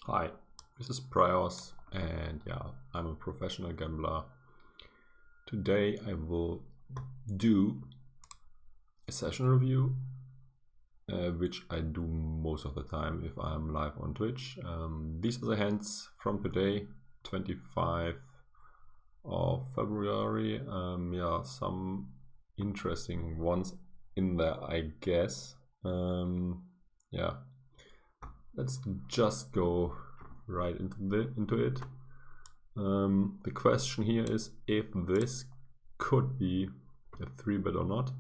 Hi, this is praios, and yeah, I'm a professional gambler. Today I will do a session review, which I do most of the time if I'm live on Twitch. These are the hands from today, 25 of February. Yeah, some interesting ones in there, I guess. Yeah, let's just go right into it. The question here is if this could be a 3-bet or not.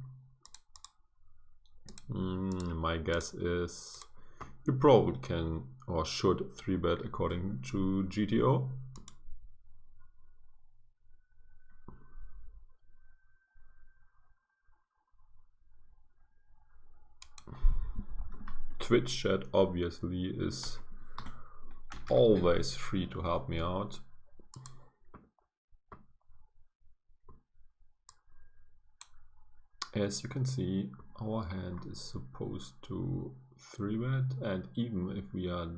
My guess is you probably can or should 3-bet according to GTO. Twitch chat obviously is always free to help me out. As you can see, our hand is supposed to 3-bet, and even if we are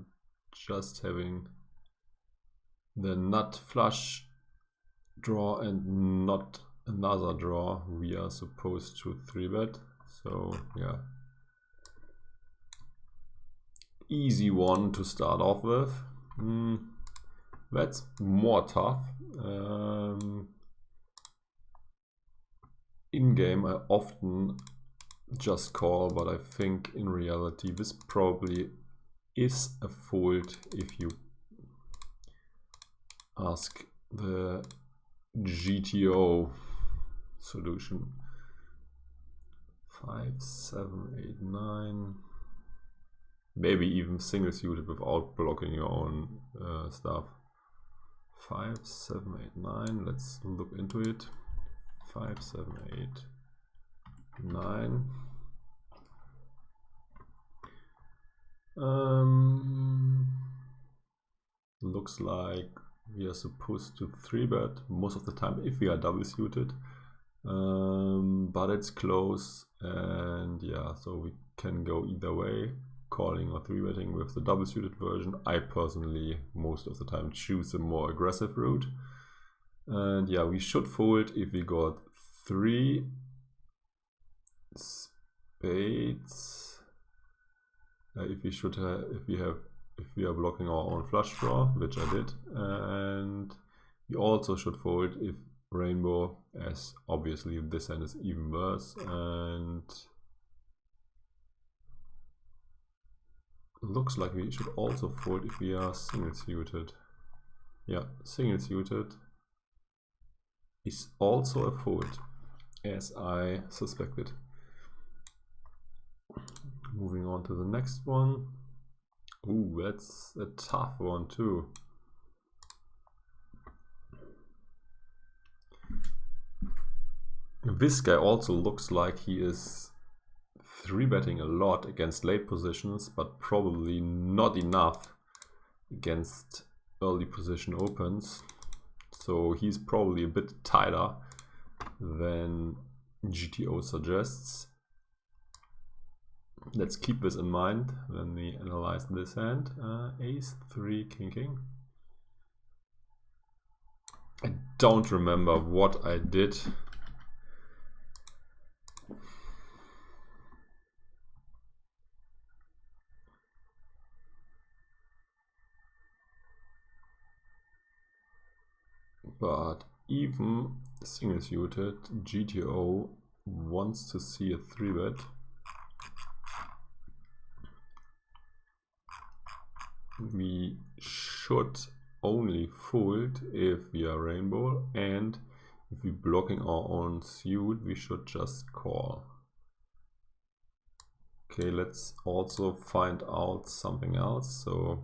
just having the nut flush draw and not another draw, we are supposed to 3-bet. So yeah, easy one to start off with. That's more tough. In game I often just call, but I think in reality this probably is a fold if you ask the GTO solution. 5, 7, 8, 9. Maybe even single suited without blocking your own stuff. 5, 7, 8, 9. Let's look into it. 5, 7, 8, 9. Looks like we are supposed to 3-bet most of the time if we are double suited. But it's close, and yeah, so we can go either way, calling or 3-betting with the double suited version. I personally most of the time choose a more aggressive route, and yeah, we should fold if we got 3 spades. If we are blocking our own flush draw, which I did, and we also should fold if rainbow, as obviously this hand is even worse, and looks like we should also fold if we are single suited. Yeah, single suited is also a fold, as I suspected. Moving on to the next one. Ooh, that's a tough one too. This guy also looks like he is 3-betting a lot against late positions, but probably not enough against early position opens. So he's probably a bit tighter than GTO suggests. Let's keep this in mind when we analyze this hand. Ace 3 king. I don't remember what I did. But even single suited, GTO wants to see a 3-bet. We should only fold if we are rainbow, and if we're blocking our own suit, we should just call. Okay, let's also find out something else. So,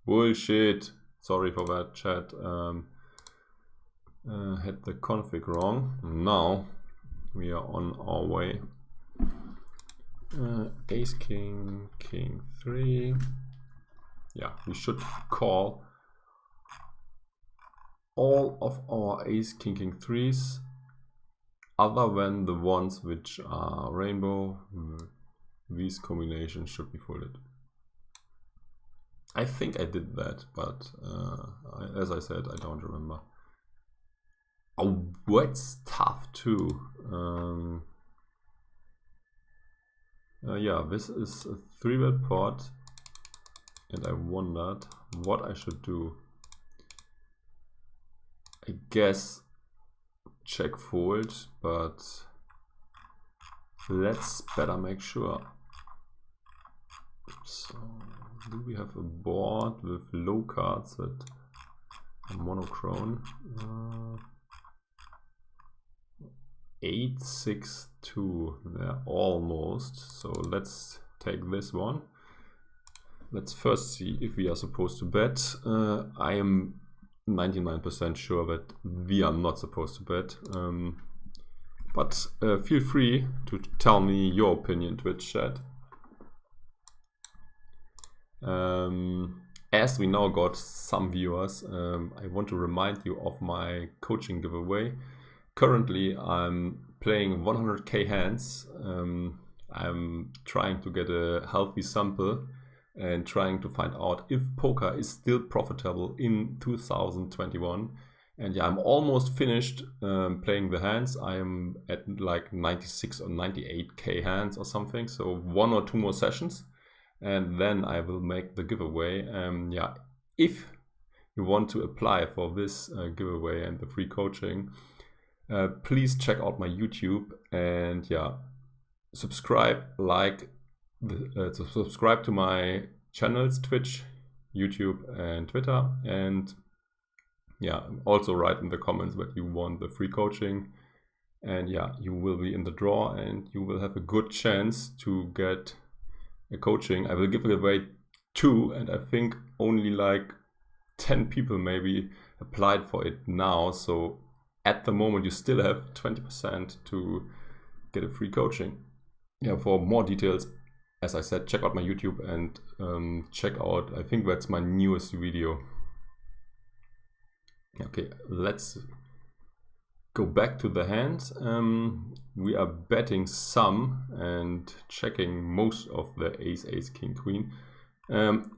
bullshit. Sorry for that, chat. Had the config wrong. Now we are on our way. Ace king, king 3. Yeah, we should call all of our ace king 3s, other than the ones which are rainbow. These combinations should be folded. I think I did that, but as I said, I don't remember. Oh, that's tough too. Yeah, this is a 3-bet pot, and I wondered what I should do. I guess check fold, but let's better make sure. So, do we have a board with low cards that are monochrome? 8-6-2, yeah, almost. So let's take this one. Let's first see if we are supposed to bet. I am 99% sure that we are not supposed to bet. But feel free to tell me your opinion, Twitch chat. As we now got some viewers, I want to remind you of my coaching giveaway. Currently, I'm playing 100k hands. I'm trying to get a healthy sample and trying to find out if poker is still profitable in 2021. And yeah, I'm almost finished playing the hands. I am at like 96 or 98k hands or something. So 1 or 2 more sessions, and then I will make the giveaway. Yeah, if you want to apply for this giveaway and the free coaching, please check out my YouTube and yeah, subscribe, subscribe to my channels, Twitch, YouTube, and Twitter, and yeah, also write in the comments that you want the free coaching, and yeah, you will be in the draw and you will have a good chance to get a coaching. I will give away 2, and I think only like 10 people maybe applied for it now, so at the moment you still have 20% to get a free coaching. Yeah, for more details, as I said, check out my YouTube and check out, I think that's my newest video. Okay, let's go back to the hand. We are betting some and checking most of the ace, ace, king, queen.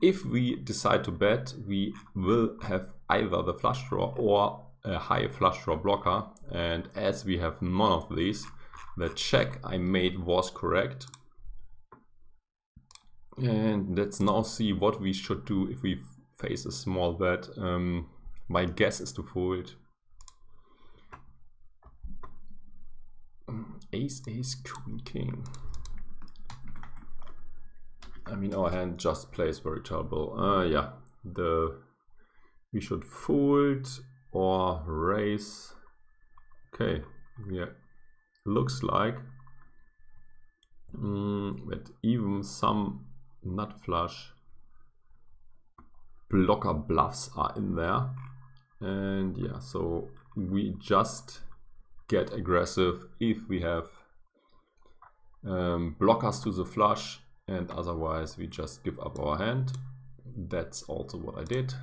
If we decide to bet, we will have either the flush draw or a high flush draw blocker, and as we have none of these, the check I made was correct. And let's now see what we should do if we face a small bet. My guess is to fold. Ace, ace, queen, king. I mean, our hand just plays very terrible. Yeah, we should fold or raise. Okay, yeah, looks like that even some nut flush blocker bluffs are in there, and yeah, so we just get aggressive if we have blockers to the flush, and otherwise we just give up our hand. That's also what I did.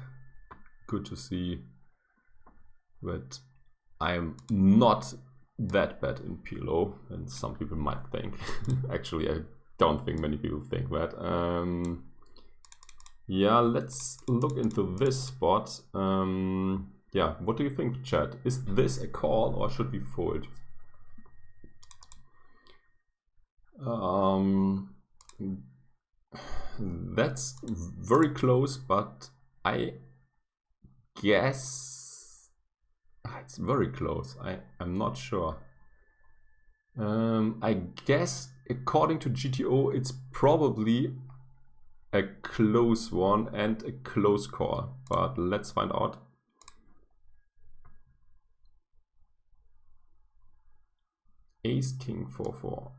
Good to see that I'm not that bad in PLO, and some people might think. Actually, I don't think many people think that. Yeah, let's look into this spot. Yeah, what do you think, chat? Is this a call or should we fold? That's very close, but I guess it's very close. I'm not sure. I guess according to GTO, it's probably a close one and a close call, but let's find out. Ace, king, 4-4.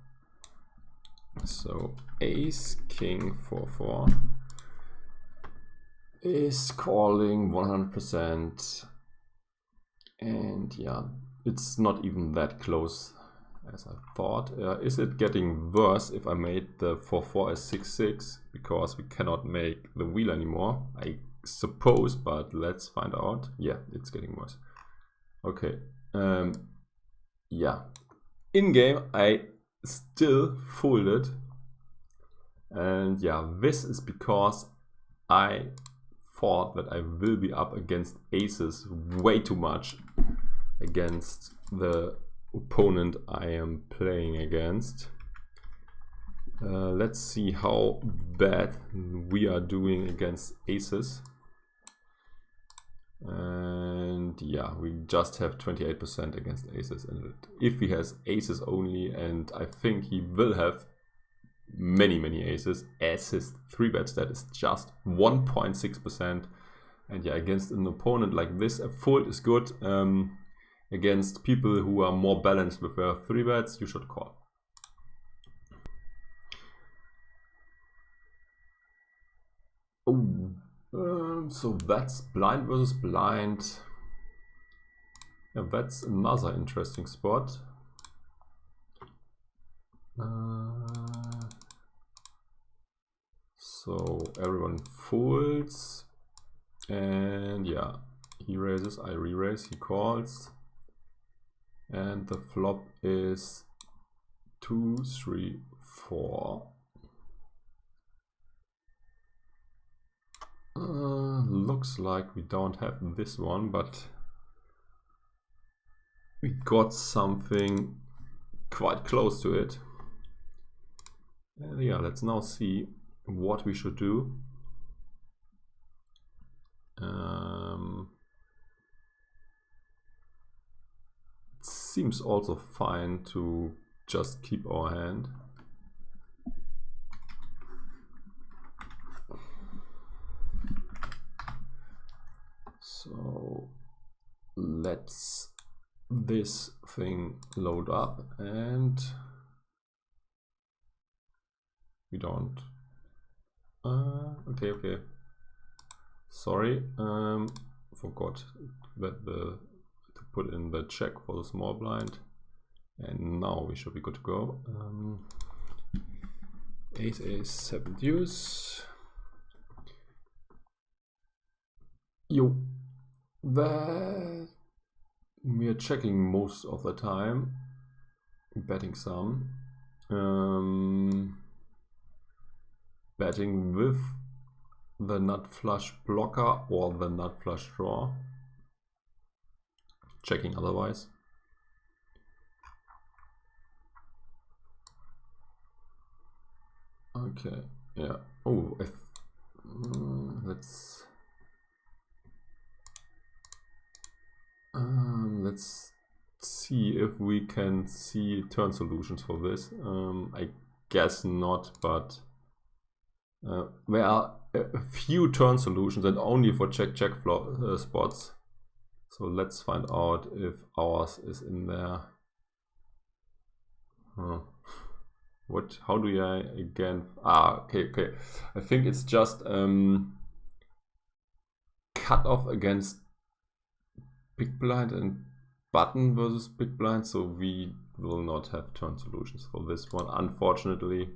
So ace, king, 4-4 is calling 100%, and yeah, it's not even that close as I thought. Is it getting worse if I made the 4-4 as 6-6 because we cannot make the wheel anymore? I suppose, but let's find out. Yeah, it's getting worse. Okay, yeah, in game I still folded, and yeah, this is because I thought that I will be up against aces way too much against the opponent I am playing against. Let's see how bad we are doing against aces. And yeah, we just have 28% against aces. And if he has aces only, and I think he will have many aces, as his 3-bet stat is just 1.6%. And yeah, against an opponent like this, a fold is good. Against people who are more balanced with their 3-bets, you should call. Oh, so that's blind versus blind. Yeah, that's another interesting spot. So everyone folds, and yeah, he raises, I re-raise, he calls, and the flop is 2, 3, 4. Looks like we don't have this one, but we got something quite close to it. And yeah, let's now see what we should do. It seems also fine to just keep our hand. So let's this thing load up, and we don't. Okay. Sorry, forgot that to put in the check for the small blind, and now we should be good to go. 8 ace 7 deuce. That we are checking most of the time, betting some, betting with the nut flush blocker or the nut flush draw, checking otherwise. Okay, yeah. Oh, let's see if we can see turn solutions for this. I guess not, but there are a few turn solutions and only for check spots. So let's find out if ours is in there. What? How do I again? Okay. I think it's just cut off against big blind and button versus big blind, so we will not have turn solutions for this one, unfortunately.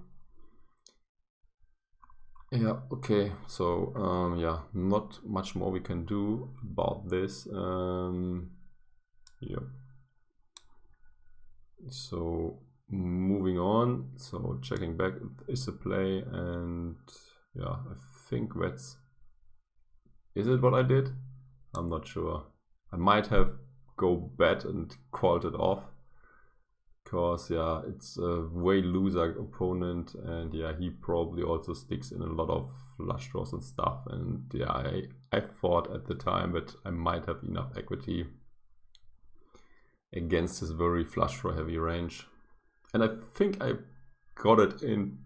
Yeah, okay, so yeah, not much more we can do about this. Yep. So moving on, so checking back is a play, and yeah, I think that's, is it what I did? I'm not sure. I might have go bet and called it off, because yeah, it's a way looser opponent, and yeah, he probably also sticks in a lot of flush draws and stuff, and yeah, I thought at the time that I might have enough equity against his very flush draw heavy range, and I think I got it in,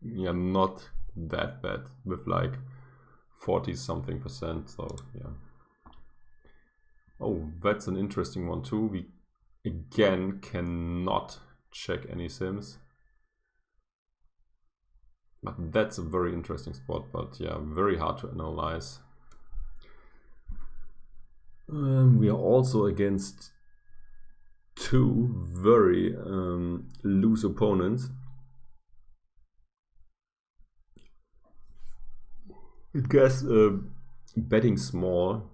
yeah, not that bad, with like 40 something %, so yeah. Oh, that's an interesting one too. We again cannot check any sims, but that's a very interesting spot, but yeah, very hard to analyze. We are also against two very loose opponents. I guess betting small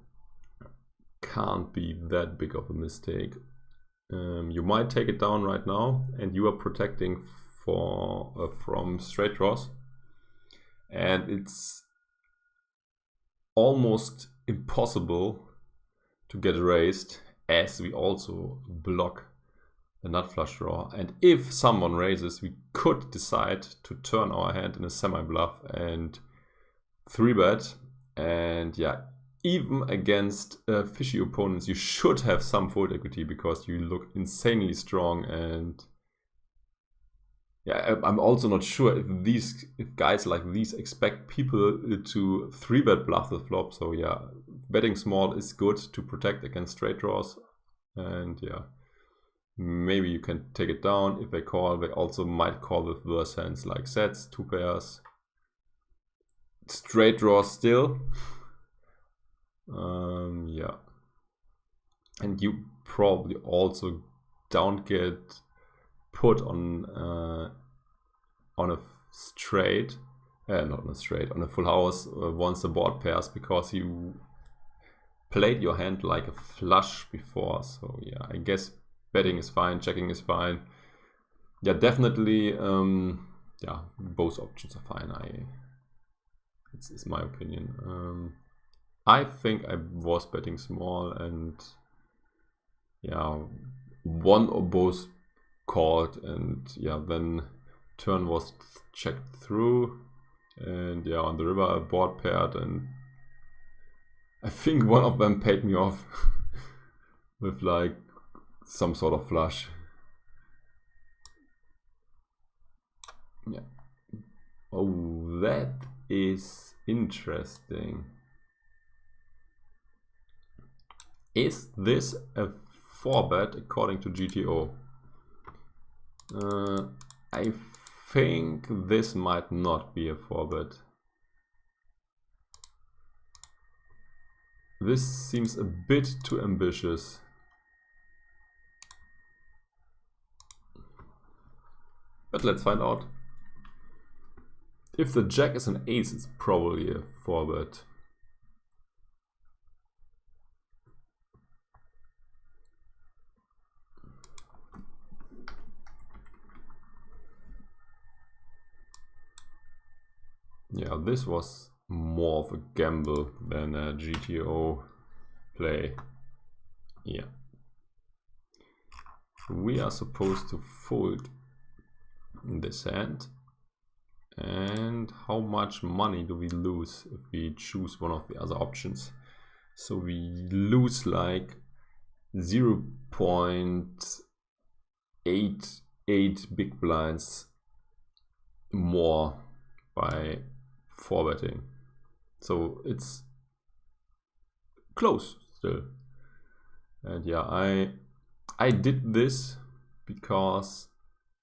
can't be that big of a mistake. You might take it down right now, and you are protecting from straight draws, and it's almost impossible to get raised, as we also block the nut flush draw. And if someone raises, we could decide to turn our hand in a semi-bluff and 3-bet. And yeah, even against fishy opponents, you should have some fold equity because you look insanely strong. And yeah, I'm also not sure if guys like these expect people to 3-bet bluff the flop. So yeah, betting small is good to protect against straight draws. And yeah, maybe you can take it down. If they call, they also might call with worse hands like sets, 2 pairs. Straight draws still. Yeah. And you probably also don't get put on a straight, not on a straight, on a full house once the board pairs, because you played your hand like a flush before. So yeah, I guess betting is fine, checking is fine. Yeah, definitely. Yeah, both options are fine. It's my opinion. I think I was betting small, and yeah, one or both called, and yeah, then turn was checked through, and yeah, on the river a board paired, and I think one of them paid me off with like some sort of flush. Yeah. Oh, that is interesting. Is this a 4-bet according to GTO? I think this might not be a 4-bet. This seems a bit too ambitious. But let's find out. If the jack is an ace, it's probably a 4-bet. Yeah, this was more of a gamble than a GTO play. Yeah. We are supposed to fold this hand. And how much money do we lose if we choose one of the other options? So we lose like 0.88 big blinds more by 4-betting. So it's close still. And yeah, I did this because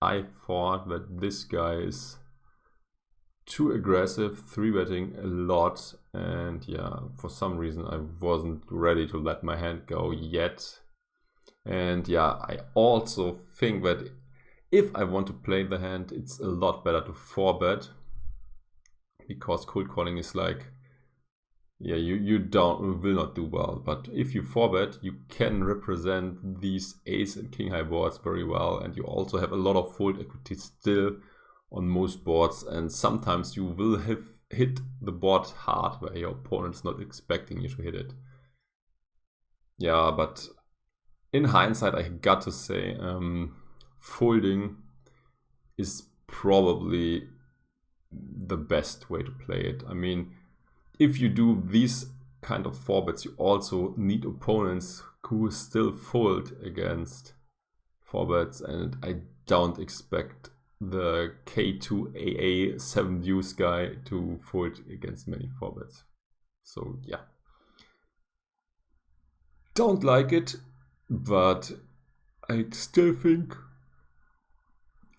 I thought that this guy is too aggressive, 3-betting a lot, and yeah, for some reason I wasn't ready to let my hand go yet. And yeah, I also think that if I want to play the hand, it's a lot better to 4-bet, because cold calling is like, yeah, you will not do well. But if you 4-bet, you can represent these ace and king high boards very well, and you also have a lot of fold equity still on most boards, and sometimes you will have hit the board hard where your opponent's not expecting you to hit it. Yeah, but in hindsight, I got to say folding is probably the best way to play it. I mean, if you do these kind of 4-bets, you also need opponents who still fold against 4-bets, and I don't expect the K2AA 7 views guy to fold against many 4-bets. So yeah, don't like it, but I still think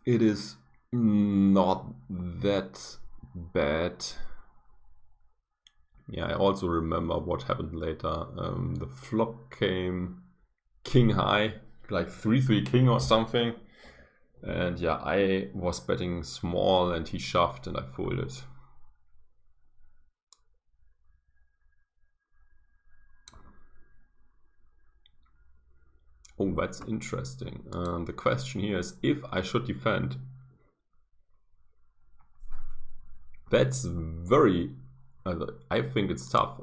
it is not that bad. Yeah, I also remember what happened later. The flop came king high, like 3-3 king or something. And yeah, I was betting small and he shoved and I folded. Oh, that's interesting. The question here is if I should defend. That's very I think it's tough.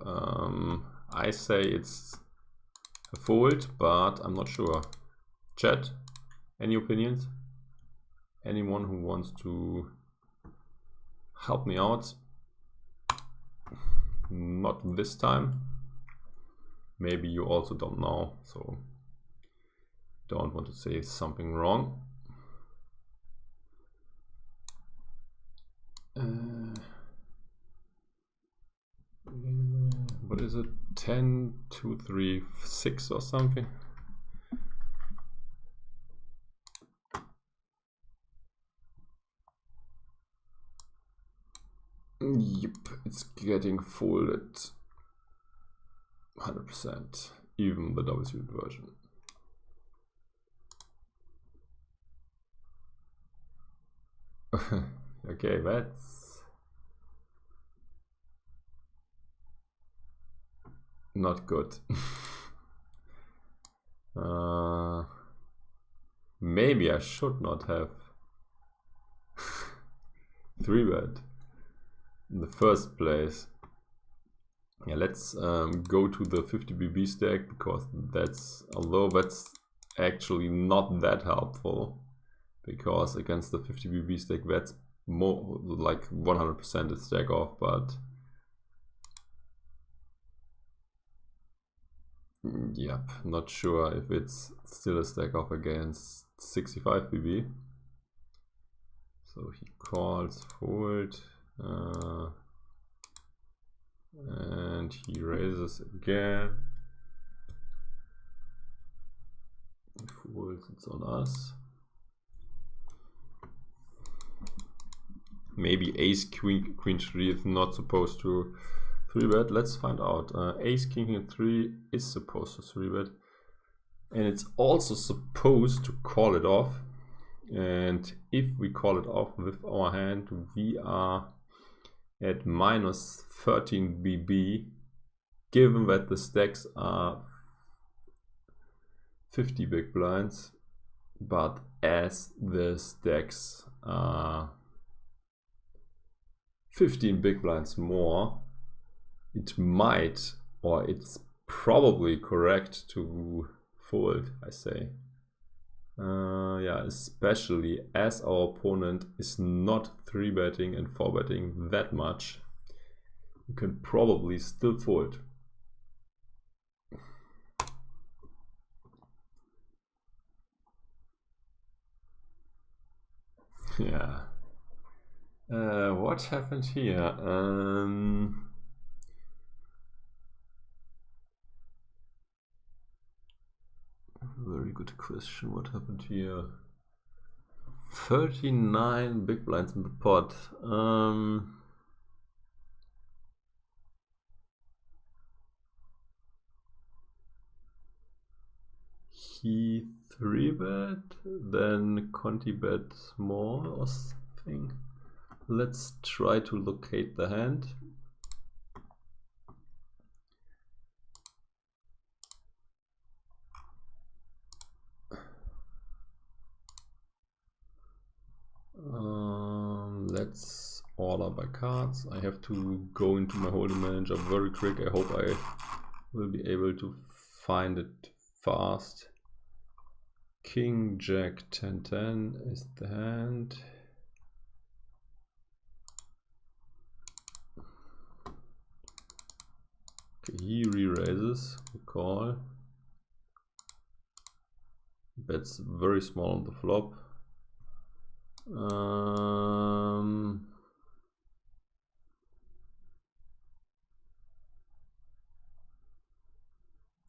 I say it's a fold, but I'm not sure. Chat, any opinions? Anyone who wants to help me out? Not this time. Maybe you also don't know, so don't want to say something wrong. What is it? 10, 2, 3, 6 or something? Yep, it's getting folded 100%, even the double suited version. Okay, that's not good. Maybe I should not have 3-bet in the first place. Yeah, let's go to the 50 BB stack, because although that's actually not that helpful, because against the 50 BB stack that's more like 100% a stack off, but yep, not sure if it's still a stack off against 65 BB. So he calls fold, and he raises again. He folds, it's on us. Maybe ace queen 3 is not supposed to 3-bet. Let's find out. Ace king 3 is supposed to 3-bet, and it's also supposed to call it off. And if we call it off with our hand, we are at minus 13 BB, given that the stacks are 50 big blinds, but as the stacks are 15 big blinds more, it might, or it's probably correct to fold, I say. Yeah, especially as our opponent is not 3-betting and 4-betting that much, you can probably still fold. Yeah. What happened here? Very good question. What happened here? 39 big blinds in the pot. He 3-bet, then Conti bet small or something. Let's try to locate the hand. Let's order by cards. I have to go into my holding manager very quick. I hope I will be able to find it fast. King, Jack, 10-10 is the hand. Okay, he re-raises, we call. Bets very small on the flop.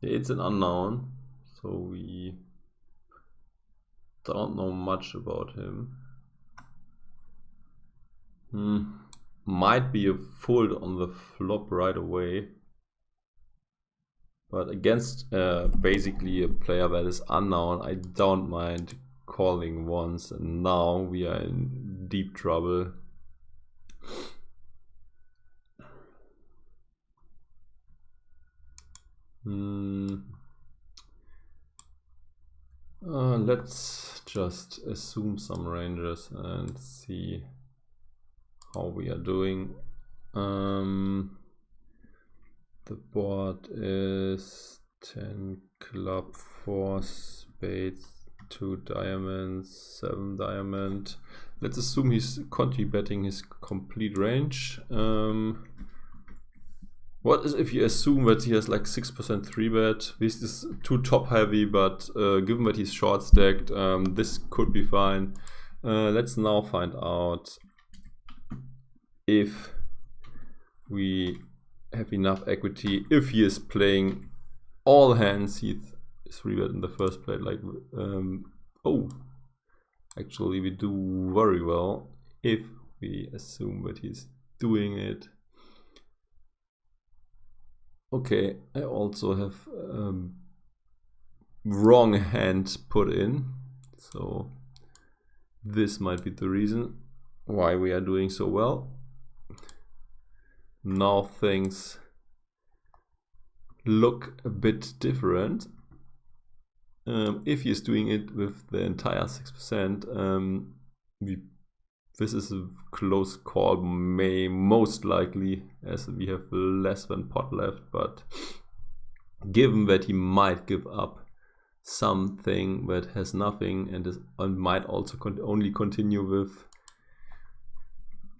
It's an unknown, so we don't know much about him. Might be a fold on the flop right away, but against basically a player that is unknown, I don't mind calling once, and now we are in deep trouble. Let's just assume some ranges and see how we are doing. The board is 10 club, 4 spades, 2 diamonds, 7 diamond. Let's assume he's betting his complete range. What is if you assume that he has like 6% 3-bet? This is too top heavy, but given that he's short stacked, this could be fine. Let's now find out if we have enough equity. If he is playing all hands, he's 3-bet in the first play. Like, oh, actually we do very well if we assume that he's doing it. Okay, I also have wrong hand put in, so this might be the reason why we are doing so well. Now things look a bit different. If he's doing it with the entire 6%, this is a close call, most likely, as we have less than pot left, but given that he might give up something that has nothing and might also only continue with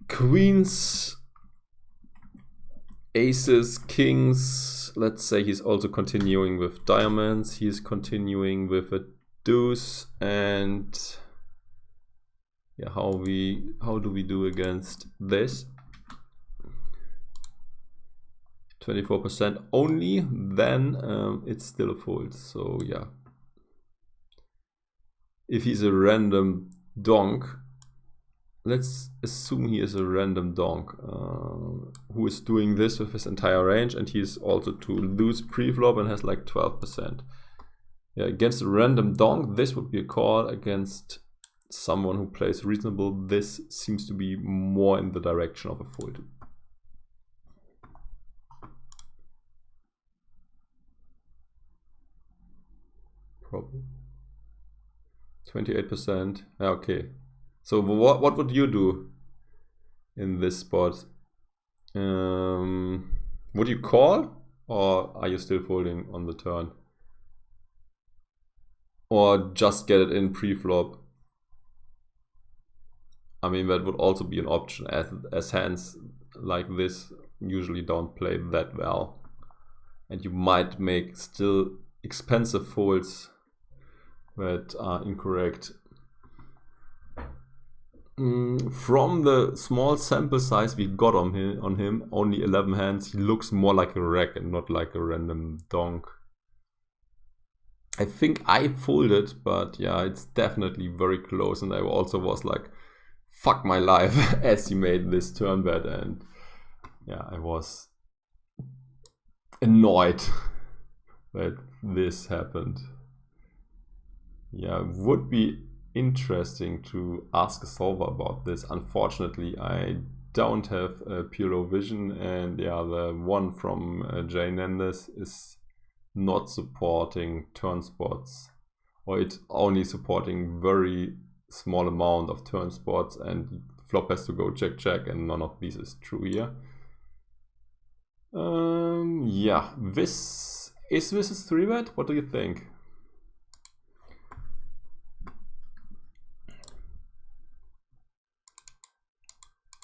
queens, aces, kings. Let's say he's also continuing with diamonds, he's continuing with a deuce, and yeah, how do we do against this? 24% only, then it's still a fold. So yeah, if he's a random donk, let's assume he is a random donk who is doing this with his entire range, and he's also to lose pre-flop and has like 12%. Yeah, against a random donk, this would be a call. Against someone who plays reasonable, this seems to be more in the direction of a fold. Probably 28%. Okay, so what would you do in this spot? Would you call, or are you still folding on the turn, or just get it in pre-flop? I mean, that would also be an option, as hands like this usually don't play that well, and you might make still expensive folds that are incorrect. From the small sample size we got on him, only 11 hands, he looks more like a rack and not like a random donk. I think I folded, but yeah, it's definitely very close, and I also was like, fuck my life as he made this turn bet, and yeah, I was annoyed that this happened. Yeah, would be interesting to ask a solver about this. Unfortunately, I don't have a PLO vision, and yeah, the one from Jay Nendes is not supporting turn spots, or it's only supporting very small amount of turn spots, and flop has to go check check, and none of these is true here. Yeah, this is 3-bet. What do you think?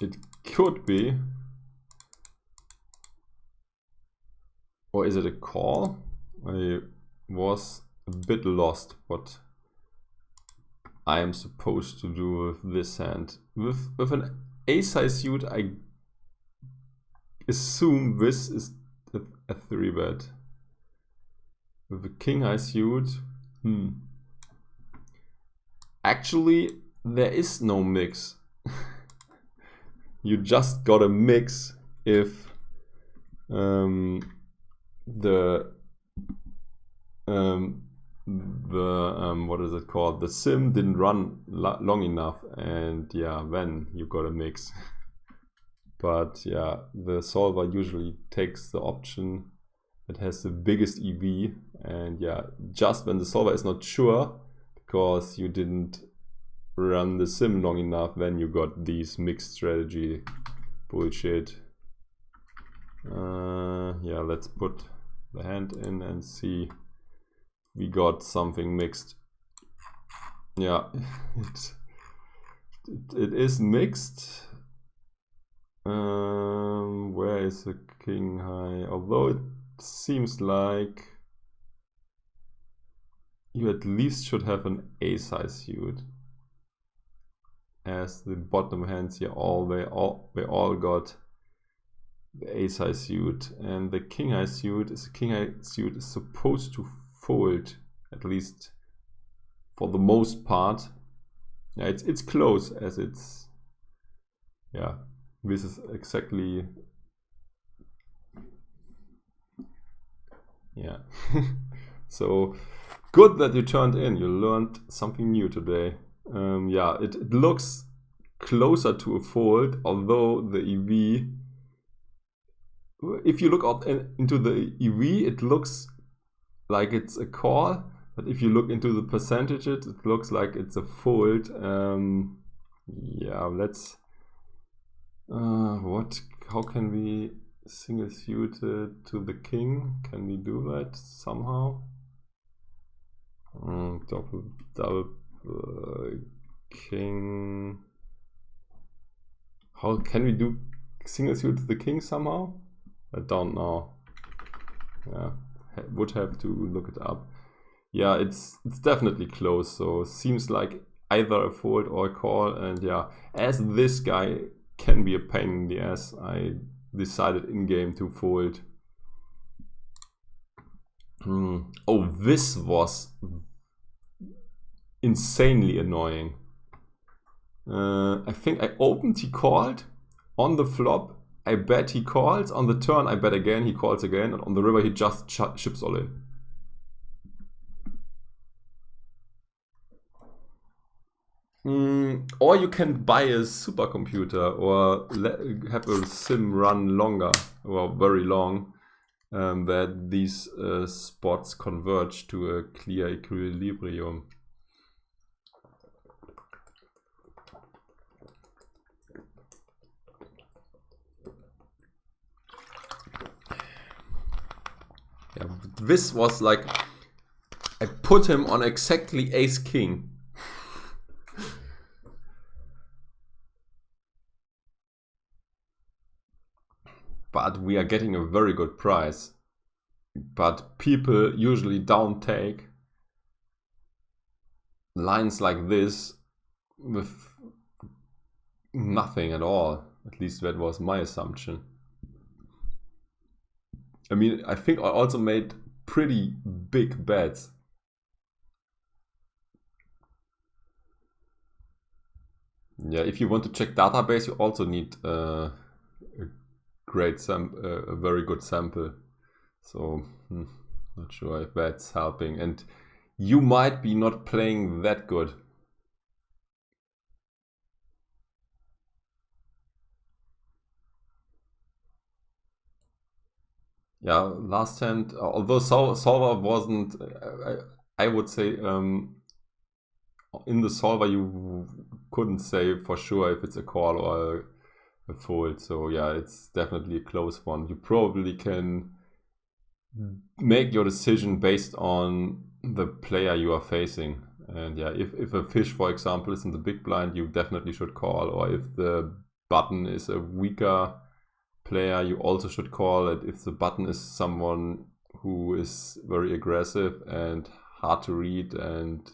It could be. Or is it a call? I was a bit lost what I am supposed to do with this hand. With an ace-high suit, I assume this is a 3-bet. With a king-high suit, actually, there is no mix. You just got a mix if what is it called? The sim didn't run long enough, and yeah, then you got a mix. But yeah, the solver usually takes the option that has the biggest EV, and yeah, just when the solver is not sure because you didn't run the sim long enough, then you got these mixed strategy bullshit. Yeah, yeah, let's put the hand in and see. We got something mixed. Yeah, it is mixed. Where is the king high? Although it seems like you at least should have an ace high suit, as the bottom hands here they all got the ace high suit, and the king high suit is supposed to fold, at least for the most part. Yeah, it's close, as it's, yeah, this is exactly, yeah. So good that you turned in. You learned something new today. Yeah, it looks closer to a fold, although the EV, if you look out into the EV, it looks like it's a call, but if you look into the percentages, it looks like it's a fold. Yeah, let's, how can we single suited to the king? Can we do that somehow? Double king. How can we do single suited to the king somehow? I don't know. Yeah, would have to look it up. Yeah, it's definitely close. So seems like either a fold or a call. And yeah, as this guy can be a pain in the ass, I decided in game to fold. Oh, this was insanely annoying. I think I opened, he called. On the flop, I bet he calls. On the turn, I bet again, he calls again. And on the river, he just chips all in. Or you can buy a supercomputer or have a sim run longer or very long, that these spots converge to a clear equilibrium. Yeah, this was like, I put him on exactly ace king. But we are getting a very good price. But people usually don't take lines like this with nothing at all. At least that was my assumption. I mean, I think I also made pretty big bets. Yeah, if you want to check database, you also need a very good sample. So not sure if that's helping, and you might be not playing that good. Yeah, last hand, although solver wasn't, I would say, in the solver you couldn't say for sure if it's a call or a fold. So yeah, it's definitely a close one. You probably can make your decision based on the player you are facing. And yeah, if a fish, for example, is in the big blind, you definitely should call. Or if the button is a weaker player, you also should call it. If the button is someone who is very aggressive and hard to read and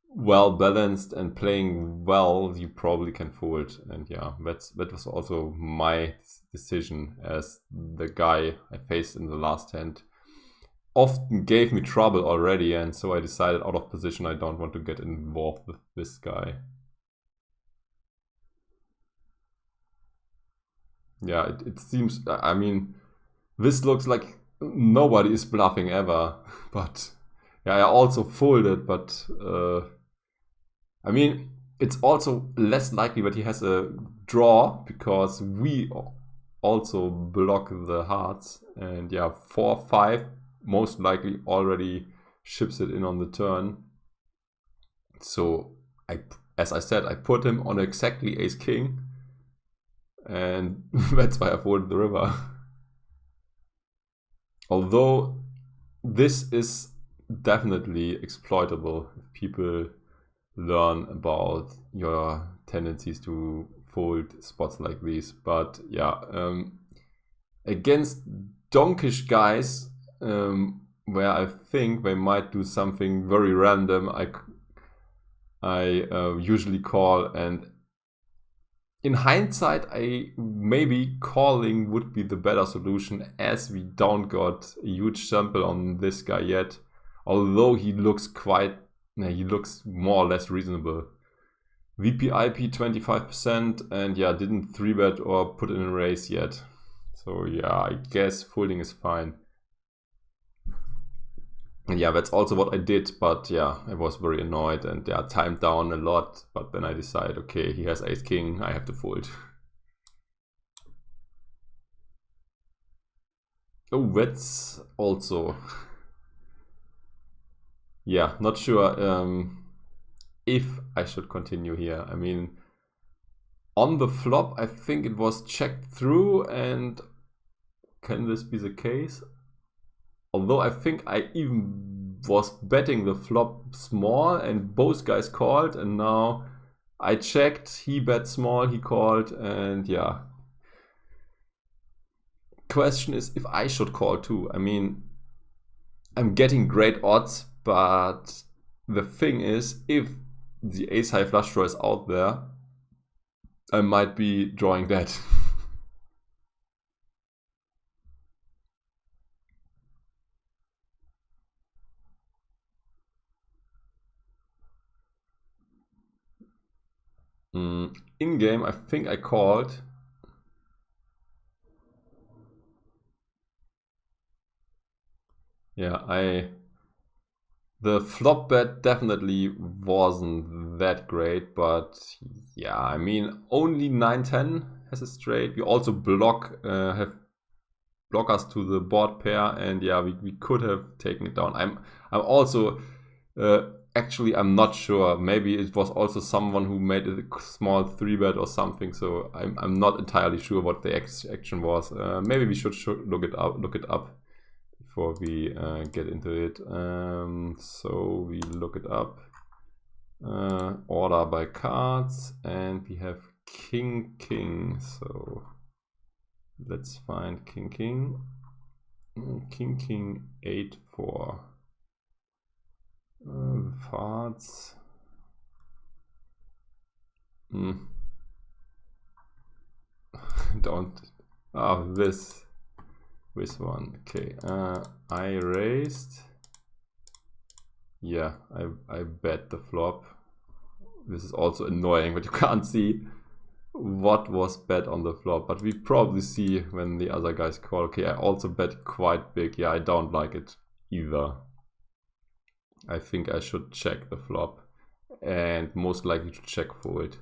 well balanced and playing well, you probably can fold. And yeah, that was also my decision, as the guy I faced in the last hand often gave me trouble already, and so I decided out of position I don't want to get involved with this guy. Yeah, it seems, I mean, this looks like nobody is bluffing ever, but yeah, I also folded, but I mean, it's also less likely that he has a draw, because we also block the hearts, and yeah, 4-5 most likely already ships it in on the turn. So as I said, I put him on exactly ace king, and that's why I folded the river. Although this is definitely exploitable if people learn about your tendencies to fold spots like these. But yeah, against donkish guys, where I think they might do something very random, I usually call, and in hindsight, maybe calling would be the better solution, as we don't got a huge sample on this guy yet. Although he looks he looks more or less reasonable. VPIP 25%, and yeah, didn't 3-bet or put in a raise yet. So yeah, I guess folding is fine. And yeah, that's also what I did, but yeah, I was very annoyed and yeah, timed down a lot. But then I decided, okay, he has ace king, I have to fold. Oh, that's also... yeah, not sure if I should continue here. I mean, on the flop, I think it was checked through, and can this be the case? Although I think I even was betting the flop small and both guys called, and now I checked, he bet small, he called, and yeah. Question is if I should call too. I mean, I'm getting great odds, but the thing is, if the ace high flush draw is out there, I might be drawing that. In game, I think I called. Yeah, the flop bet definitely wasn't that great, but yeah, I mean, only 9-10 has a straight. We also have blockers to the board pair, and yeah, we could have taken it down. I'm also actually, I'm not sure. Maybe it was also someone who made a small 3-bet or something. So I'm not entirely sure what the action was. Maybe we should look it up before we get into it. So we look it up. Order by cards, and we have king. So let's find king. King 8-4. Cards. Don't. Oh, this one. Okay. I raised. Yeah, I bet the flop. This is also annoying, but you can't see what was bet on the flop. But we probably see when the other guys call. Okay, I also bet quite big. Yeah, I don't like it either. I think I should check the flop, and most likely to check fold.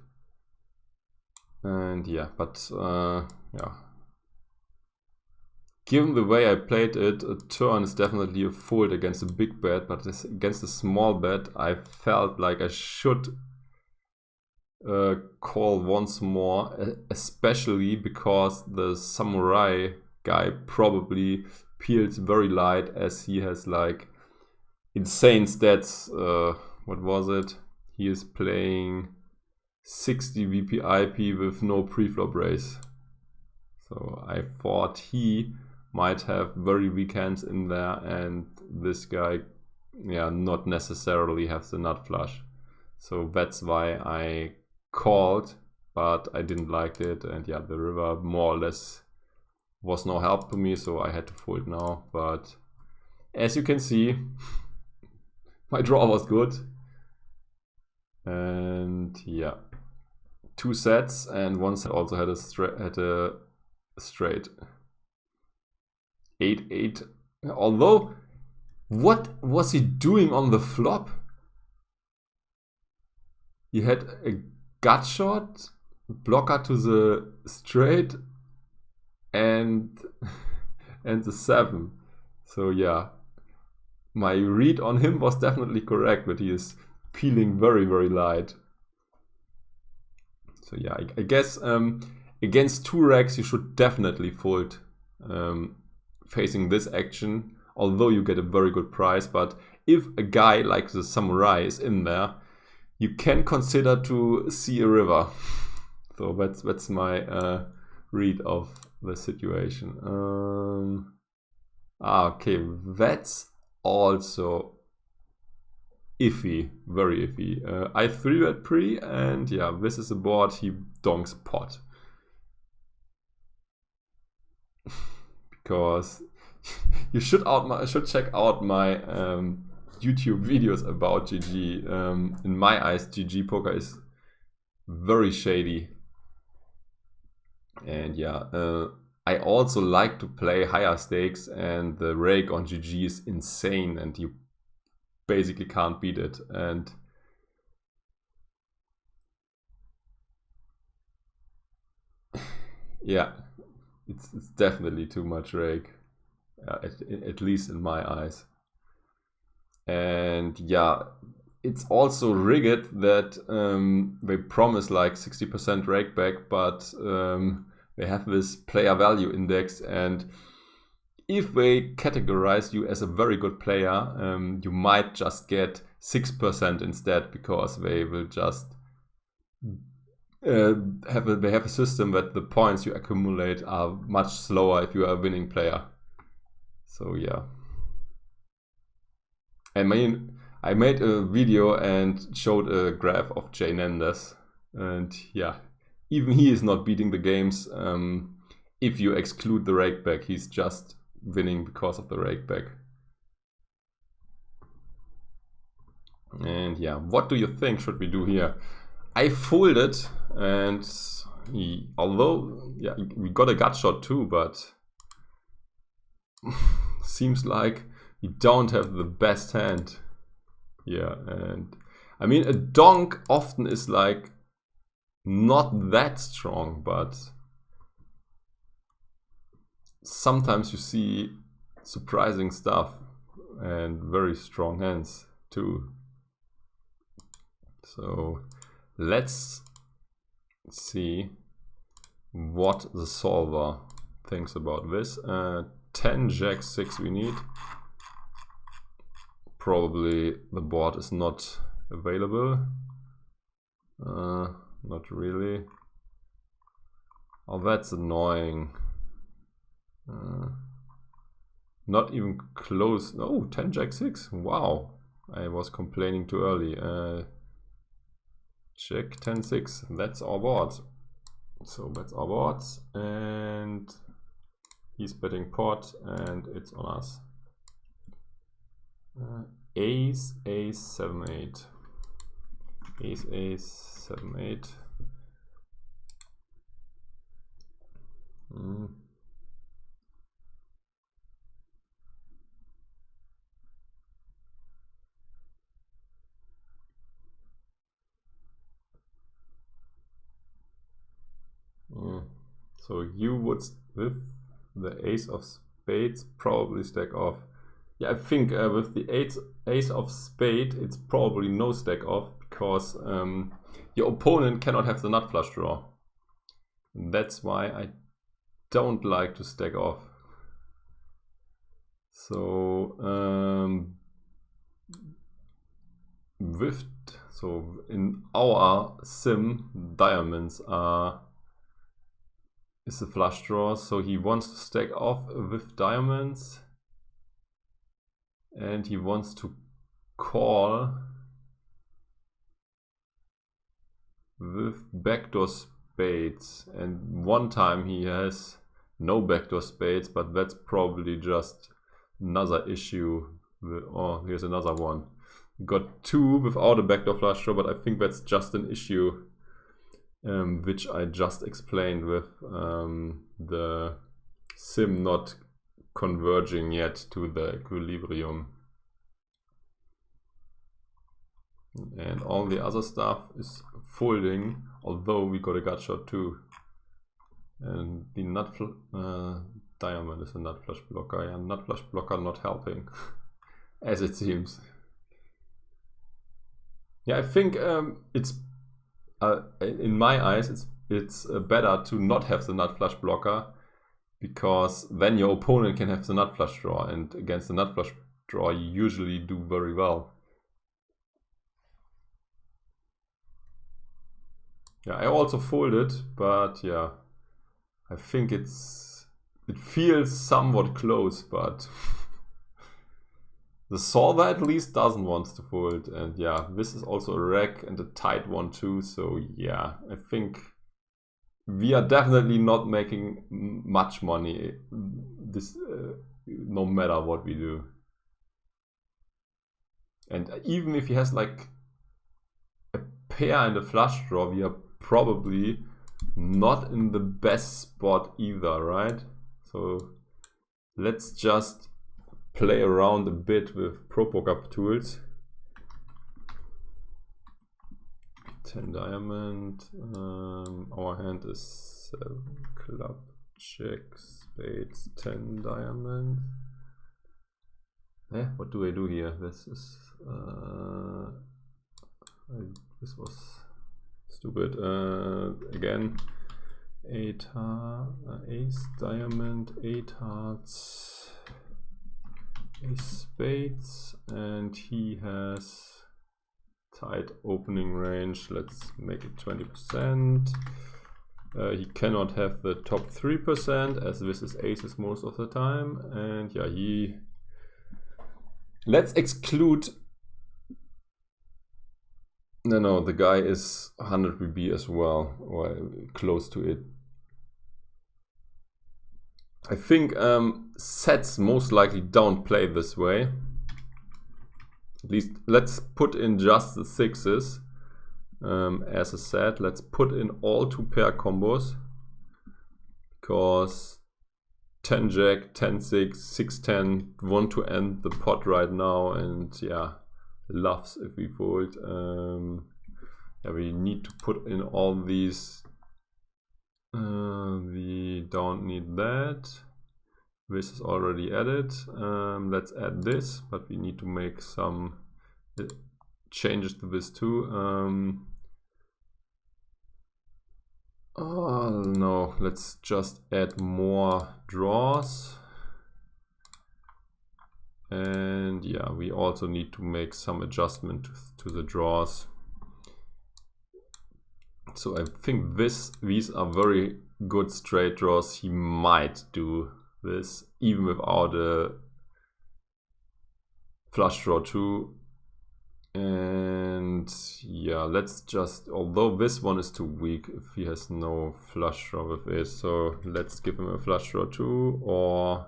And yeah, but yeah. Given the way I played it, a turn is definitely a fold against a big bet, but against a small bet, I felt like I should call once more, especially because the samurai guy probably peels very light, as he has like insane stats. What was it? He is playing 60 VPIP with no preflop raise. So I thought he might have very weak hands in there, and this guy, yeah, not necessarily have the nut flush. So that's why I called, but I didn't like it, and yeah, the river more or less was no help to me, so I had to fold now. But as you can see, my draw was good, and yeah, 2 sets, and one set also had a straight 8-8. Although, what was he doing on the flop? He had a gut shot, blocker to the straight, and the 7. So yeah, my read on him was definitely correct, but he is peeling very, very light. So yeah, I guess against 2 racks you should definitely fold facing this action, although you get a very good price. But if a guy like the samurai is in there, you can consider to see a river. So that's my read of the situation. Okay, that's also iffy, very iffy. I 3-bet pre, and yeah, this is a board he donks pot. Because you should check out my YouTube videos about GG. In my eyes, GG poker is very shady. And yeah, I also like to play higher stakes, and the rake on GG is insane, and you basically can't beat it. And yeah, it's definitely too much rake, at least in my eyes. And yeah, it's also rigged that they promise like 60% rake back, but they have this player value index, and if they categorize you as a very good player, you might just get 6% instead, because they will just they have a system that the points you accumulate are much slower if you are a winning player. So yeah. I mean, I made a video and showed a graph of Jay Nendes, and yeah, even he is not beating the games. If you exclude the rakeback, he's just winning because of the rakeback. And yeah, what do you think should we do here? I folded, and although yeah, we got a gut shot too, but seems like we don't have the best hand. Yeah, and I mean, a donk often is like not that strong, but sometimes you see surprising stuff and very strong hands too. So let's see what the solver thinks about this. 10 jack 6 we need. Probably the board is not available. Not really. Oh, that's annoying. Not even close. No, 10 jack 6. Wow, I was complaining too early. Check 10 6. That's our board. So that's our board, and he's betting pot, and it's on us. Ace, ace, 7, 8. Ace, ace, 7, 8. So you would, with the ace of spades, probably stack off. Yeah, I think with the ace of spade, it's probably no stack off, because your opponent cannot have the nut flush draw. That's why I don't like to stack off. So so in our sim, diamonds is a flush draw, so he wants to stack off with diamonds, and he wants to call with backdoor spades, and one time he has no backdoor spades, but that's probably just another issue. Oh, here's another one. Got 2 without a backdoor flush draw, but I think that's just an issue which I just explained with the sim not converging yet to the equilibrium. And all the other stuff is folding, although we got a gut shot too. And the nut diamond is a nut flush blocker. Yeah, nut flush blocker not helping, as it seems. Yeah, I think it's in my eyes it's better to not have the nut flush blocker, because then your opponent can have the nut flush draw, and against the nut flush draw you usually do very well. Yeah, I also folded, but yeah, I think it feels somewhat close, but the solver at least doesn't want to fold, and yeah, this is also a reg and a tight one too, so yeah, I think we are definitely not making much money this no matter what we do. And even if he has like a pair and a flush draw, we are probably not in the best spot either, right? So let's just play around a bit with Pro Poker tools. 10 diamond, our hand is 7 club, check, spades, 10 diamond. What do I do here? This is this was stupid. Again, 8 ace, diamond, 8 hearts, ace, spades, and he has tight opening range. Let's make it 20%. He cannot have the top 3% as this is aces most of the time, and yeah, let's exclude. No, the guy is 100 BB as well, or close to it. I think sets most likely don't play this way. At least let's put in just the sixes as a set. Let's put in all 2 pair combos, because 10 jack, 10 6, 6 10 want to end the pot right now, and yeah, loves if we fold. Yeah, we need to put in all these. We don't need that. This is already added. Let's add this, but we need to make some changes to this too. Oh no, let's just add more draws. And yeah, we also need to make some adjustment to the draws. So I think these are very good straight draws. He might do this even without a flush draw too. And yeah, let's just, although this one is too weak if he has no flush draw with it, so let's give him a flush draw too, or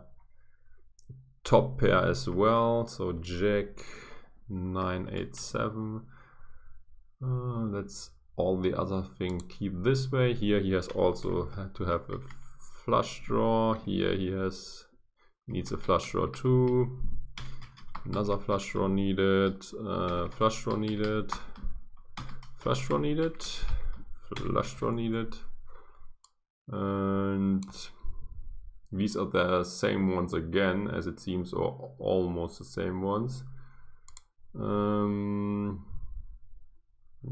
top pair as well. So jack, 9 8 7. Let's all the other thing keep this way. Here he has also had to have a flush draw. Here he needs a flush draw too. Another flush draw needed. Flush draw needed. Flush draw needed. Flush draw needed. And these are the same ones again, as it seems, or almost the same ones.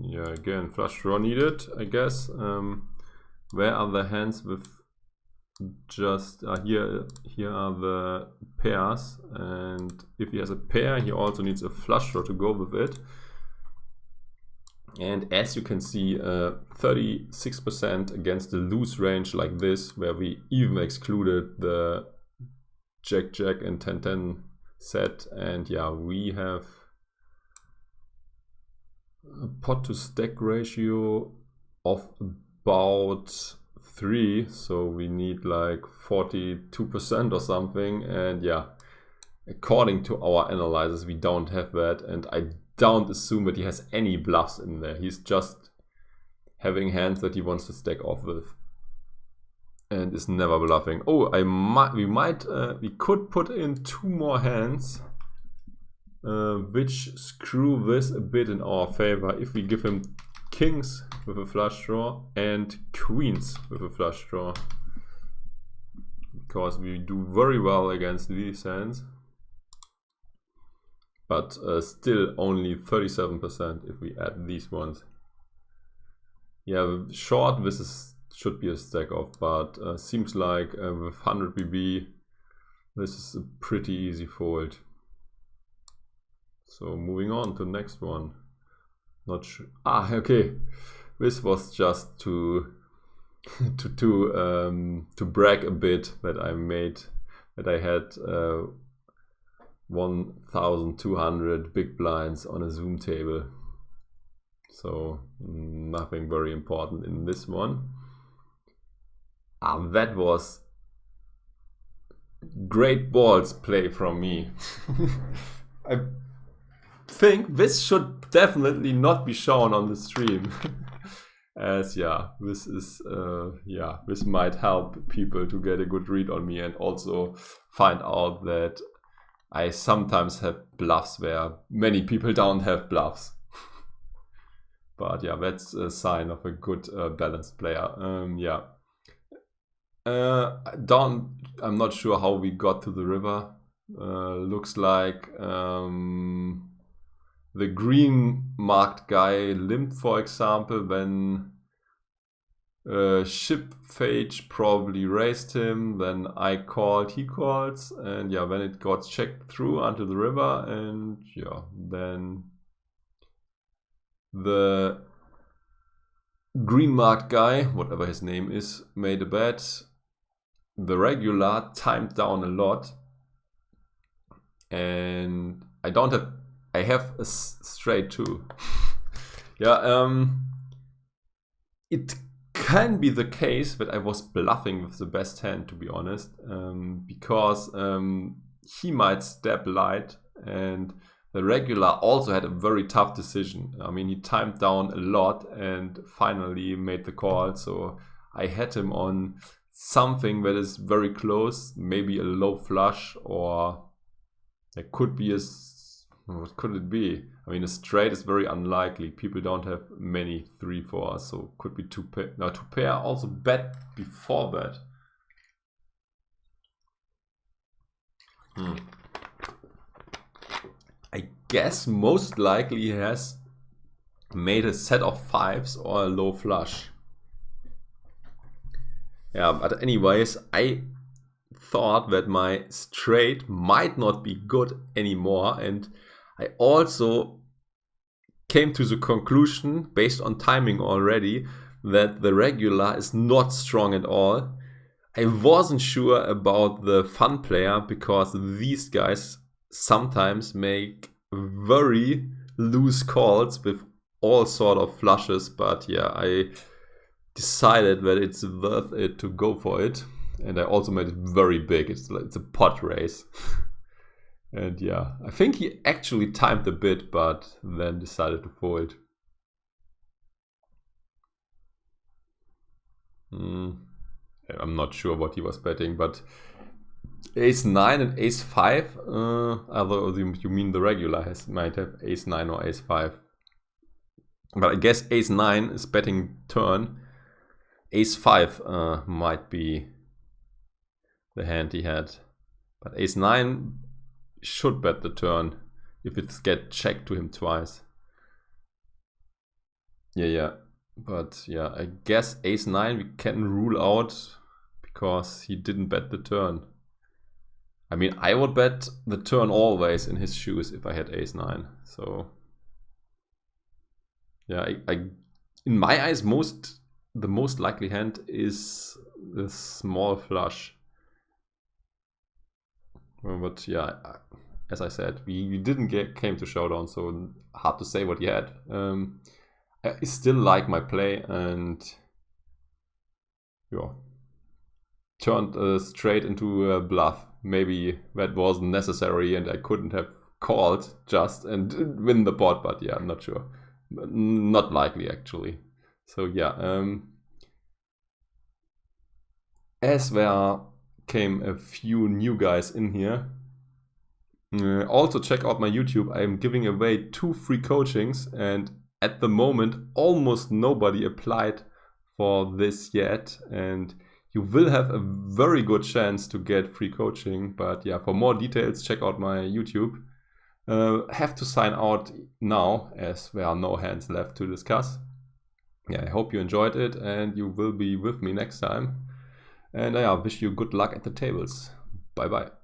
Yeah, again, flush draw needed, I guess. Where are the hands with just here are the pairs, and if he has a pair, he also needs a flush draw to go with it. And as you can see, 36% against the loose range like this, where we even excluded the jack jack and 10-10 set. And yeah, we have a pot to stack ratio of about 3, so we need like 42% or something. And yeah, according to our analyzers, we don't have that, and I don't assume that he has any bluffs in there. He's just having hands that he wants to stack off with and is never bluffing. Oh, we could put in 2 more hands, which screw this a bit in our favor if we give him kings with a flush draw and queens with a flush draw, because we do very well against these hands, but still only 37% if we add these ones. Yeah, short, this is should be a stack of, but seems like with 100 BB, this is a pretty easy fold. So moving on to the next one. Not sure. Ah, okay. This was just to brag a bit that I had 1,200 big blinds on a Zoom table. So nothing very important in this one. That was great balls play from me. I think this should definitely not be shown on the stream. As this is this might help people to get a good read on me and also find out that I sometimes have bluffs where many people don't have bluffs. But yeah, that's a sign of a good balanced player. I'm not sure how we got to the river. Looks like the green marked guy limped, for example, when ship phage probably raised him, then I called, he calls, and yeah, when it got checked through onto the river, and yeah, then the green marked guy, whatever his name is, made a bet. The regular timed down a lot, and I have a straight too. It can be the case that I was bluffing with the best hand, to be honest, because he might step light, and the regular also had a very tough decision. I mean, he timed down a lot and finally made the call, so I had him on something that is very close, maybe a low flush, or there could be what could it be? I mean, a straight is very unlikely. People don't have many 3-4s, so could be two pair. Now, two pair also bet before that. I guess most likely he has made a set of 5s or a low flush. Yeah, but anyways, I thought that my straight might not be good anymore, and I also came to the conclusion, based on timing already, that the regular is not strong at all. I wasn't sure about the fun player, because these guys sometimes make very loose calls with all sort of flushes, but yeah, I decided that it's worth it to go for it, and I also made it very big. It's a pot race. And yeah, I think he actually timed a bit, but then decided to fold. I'm not sure what he was betting, but ace-9 and ace-5, although you mean the regular might have ace-9 or ace-5. But I guess ace-9 is betting turn. Ace-5 might be the hand he had. But ace-9 should bet the turn if it gets checked to him twice. Yeah. But yeah, I guess ace-9 we can rule out because he didn't bet the turn. I mean, I would bet the turn always in his shoes if I had ace-9. So yeah, in my eyes, the most likely hand is the small flush. But yeah, as I said, we didn't came to showdown, so hard to say what he had. I still like my play, and yeah, turned straight into a bluff. Maybe that wasn't necessary, and I couldn't have called just and win the pot. But yeah, I'm not sure. Not likely actually. So yeah, as there came a few new guys in here. Also check out my YouTube. I'm giving away 2 free coachings, and at the moment almost nobody applied for this yet, and you will have a very good chance to get free coaching. But yeah, for more details check out my YouTube. Have to sign out now as there are no hands left to discuss. yeah, I hope you enjoyed it and you will be with me next time. And I wish you good luck at the tables. Bye bye.